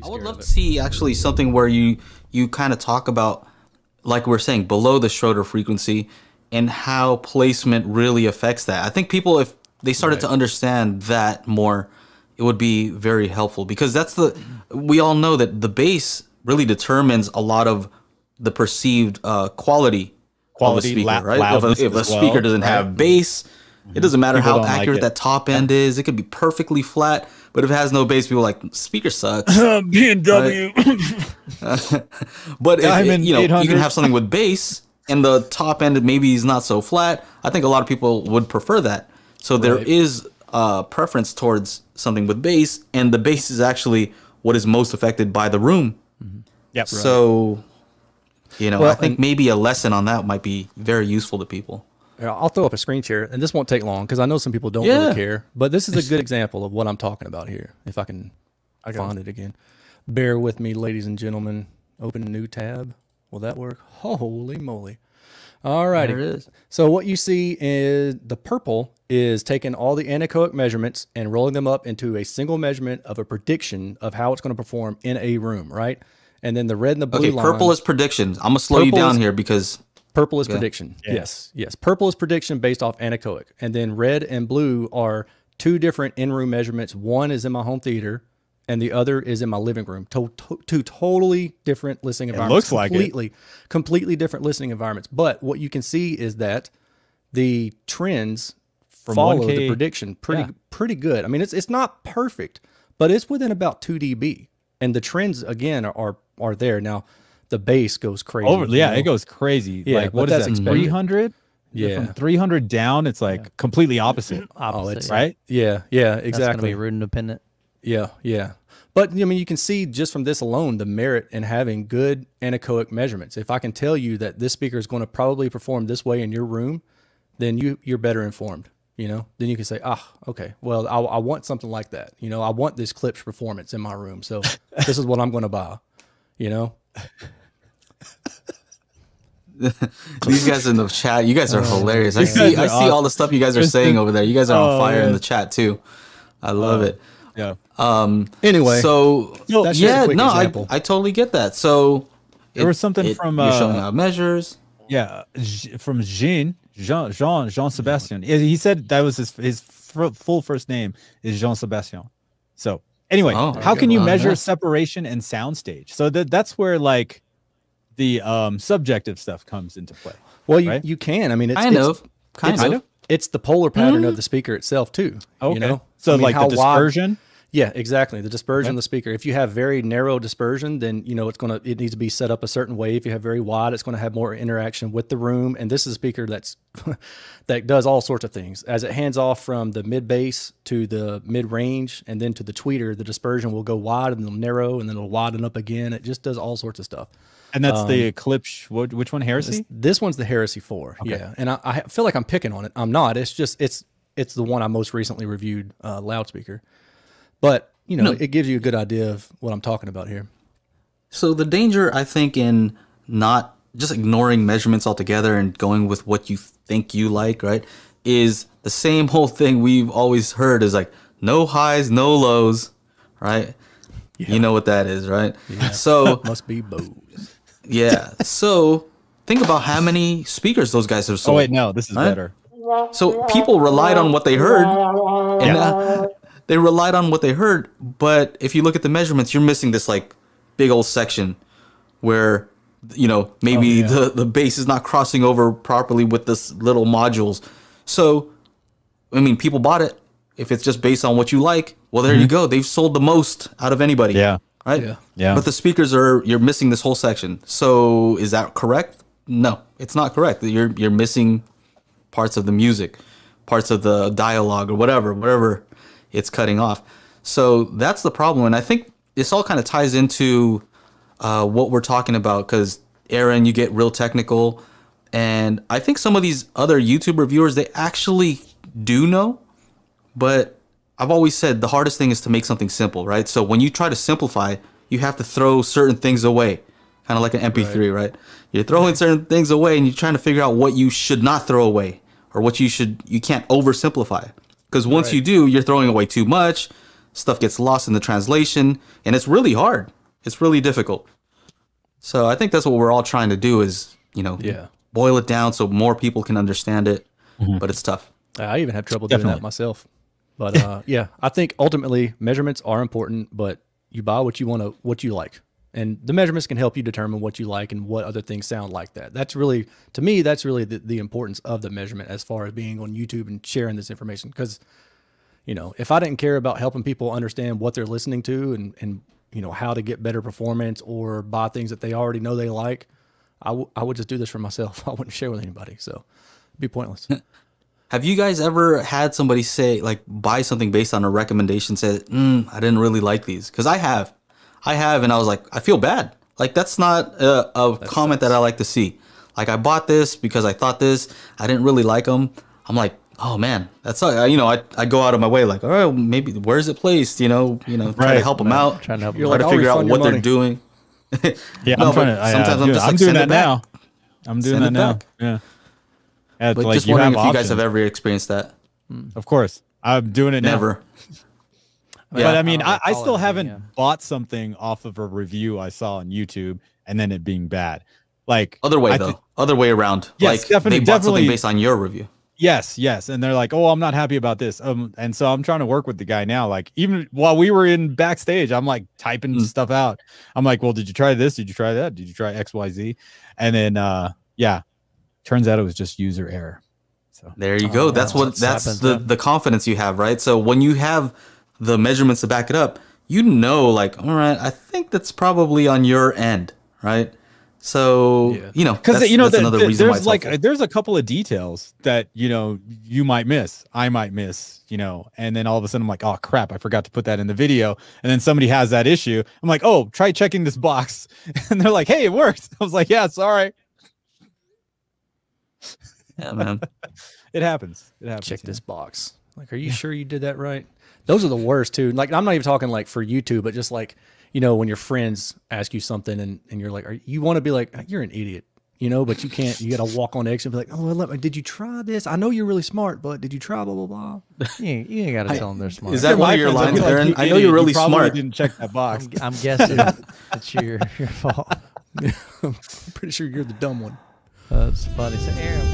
I would scared love of to it. see actually something where you kind of talk about, like we're saying, below the Schroeder frequency and how placement really affects that. I think people, if they started to Right. understand that more, it would be very helpful, because we all know that the bass really determines a lot of the perceived quality of a Quality, speaker, right? loudness If a as speaker well, doesn't right? have bass, it doesn't matter People how don't like accurate it. that top end is. It could be perfectly flat, but if it has no bass, people are like, speaker sucks. B&W. But if Diamond you know, you can 800. have something with bass and the top end maybe is not so flat. I think a lot of people would prefer that. So there Right. is a preference towards something with bass, and the bass is actually what is most affected by the room. Yep. So, Well, I think and- maybe a lesson on that might be very useful to people. Here, I'll throw up a screen share, and this won't take long because I know some people don't Yeah. really care. But this is a good example of what I'm talking about here. If I can find it again. Bear with me, ladies and gentlemen. Open a new tab. Will that work? Holy moly. All righty. There it is. So what you see is the purple is taking all the anechoic measurements and rolling them up into a single measurement of a prediction of how it's going to perform in a room, right? And then the red and the blue Okay, purple lines- is predictions. I'm gonna slow you Purple down is- here because Purple is prediction. Yes, yes. Purple is prediction based off anechoic. And then red and blue are two different in-room measurements. One is in my home theater and the other is in my living room. Two totally different listening environments. looks like it. Completely different listening environments. But what you can see is that the trends follow 1K, the prediction pretty good. I mean, it's not perfect, but it's within about 2 dB. And the trends, again, are there. Now, the bass goes crazy. Yeah, you know? it goes crazy. Yeah, like, but what is that's that? expected. 300? Yeah. From 300 down, it's like completely opposite, Opposite, right? Yeah, That's gonna exactly. be root independent. Yeah. But I mean, you can see just from this alone the merit in having good anechoic measurements. If I can tell you that this speaker is going to probably perform this way in your room, then you're better informed. You know, then you can say, okay, well, I want something like that. You know, I want this Klipsch performance in my room, so this is what I'm going to buy. You know. these guys in the chat, you guys are hilarious. I see all the stuff you guys are saying over there. You guys are on fire in the chat too. I love it. Yeah. Anyway, So that's just a quick example. I totally get that. So There was something from you're showing out measures. yeah, from Jean Sebastian. He said that was his full first name is Jean Sebastian. So anyway, Oh, how can you well, measure yeah. separation and soundstage? So that's where like the subjective stuff comes into play. well, right? you can. I mean, it's Kind it's- of. Kind of. It's the polar pattern of the speaker itself too. Okay. You know, So I mean, like how the wide- dispersion. Yeah, exactly. The dispersion of the speaker. If you have very narrow dispersion, then you know it needs to be set up a certain way. If you have very wide, it's going to have more interaction with the room. And this is a speaker that does all sorts of things. As it hands off from the mid bass to the mid range and then to the tweeter, the dispersion will go wide and then narrow and then it'll widen up again. It just does all sorts of stuff. And that's the Klipsch. Which one? Heresy. This one's the Heresy 4. Yeah, and I feel like I'm picking on it. I'm not. It's just it's the one I most recently reviewed loudspeaker. But you know, it gives you a good idea of what I'm talking about here. So the danger, I think, in not just ignoring measurements altogether and going with what you think you like, right, is the same whole thing we've always heard is like no highs, no lows, right? Yeah. You know what that is, right? Yeah. So Must be Bose. yeah. So think about how many speakers those guys have sold. Oh wait, no, this is Right? better. So people relied on what they heard, and they relied on what they heard. But if you look at the measurements, you're missing this like big old section where maybe the bass is not crossing over properly with this little modules. So, I mean, people bought it. If it's just based on what you like, well, there you go. They've sold the most out of anybody. Yeah. Right. Yeah. But the speakers you're missing this whole section. So is that correct? No, it's not correct. You're missing parts of the music, parts of the dialogue, or whatever it's cutting off. So that's the problem. And I think this all kind of ties into what we're talking about, because Aaron, you get real technical, and I think some of these other YouTube reviewers, they actually do know, but I've always said the hardest thing is to make something simple, right? So when you try to simplify, you have to throw certain things away, kind of like an MP3, right? You're throwing certain things away and you're trying to figure out what you should not throw away, or what you can't oversimplify. Because once you do, you're throwing away too much, stuff gets lost in the translation, and it's really hard. It's really difficult. So I think that's what we're all trying to do is, boil it down so more people can understand it. But it's tough. I even have trouble doing that myself. But yeah, I think ultimately measurements are important, but you buy what you like. And the measurements can help you determine what you like and what other things sound like that. That's really, to me, that's really the importance of the measurement as far as being on YouTube and sharing this information. Because, if I didn't care about helping people understand what they're listening to and how to get better performance or buy things that they already know they like, I would just do this for myself. I wouldn't share with anybody. So it'd be pointless. Have you guys ever had somebody say, like, buy something based on a recommendation, say, I didn't really like these? Because I have, and I was like, I feel bad. Like, that's not a comment that I like to see. Like, I bought this because I thought this. I didn't really like them. I'm like, oh man, that's I go out of my way, like, all right, maybe where's it placed? Try to help them out, try to figure out what they're doing. Yeah, no, I'm doing that now. I'm doing that now. Yeah. But like, just wondering if you guys have ever experienced that. Of course, I'm doing it now. Never. But I mean, I still haven't bought something off of a review I saw on YouTube and then it being bad. Like other way around. Yes, like definitely, they bought something based on your review. Yes, and they're like, "Oh, I'm not happy about this." And so I'm trying to work with the guy now. Like, even while we were in backstage, I'm like typing stuff out. I'm like, "Well, did you try this? Did you try that? Did you try XYZ?" And then, turns out it was just user error. So there you go. That's the confidence you have, right? So when you have the measurements to back it up, like, all right, I think that's probably on your end, right? So because that's another reason there's there's a couple of details that you might miss, I might miss, and then all of a sudden I'm like, oh crap, I forgot to put that in the video, and then somebody has that issue. I'm like, oh, try checking this box, and they're like, hey, it worked. I was like, yeah, sorry. Yeah, man, it happens. Check this box. Like, are you sure you did that right? Those are the worst too. Like, I'm not even talking like for YouTube, but just like, when your friends ask you something and you're like, you want to be like, you're an idiot, but you can't, you got to walk on eggs and be like, oh, did you try this? I know you're really smart, but did you try blah, blah, blah? You ain't got to tell them they're smart. Is that one of your lines, Aaron? I know you're really smart. Didn't check that box. I'm guessing it's your fault. I'm pretty sure you're the dumb one. That's funny. So, Aaron,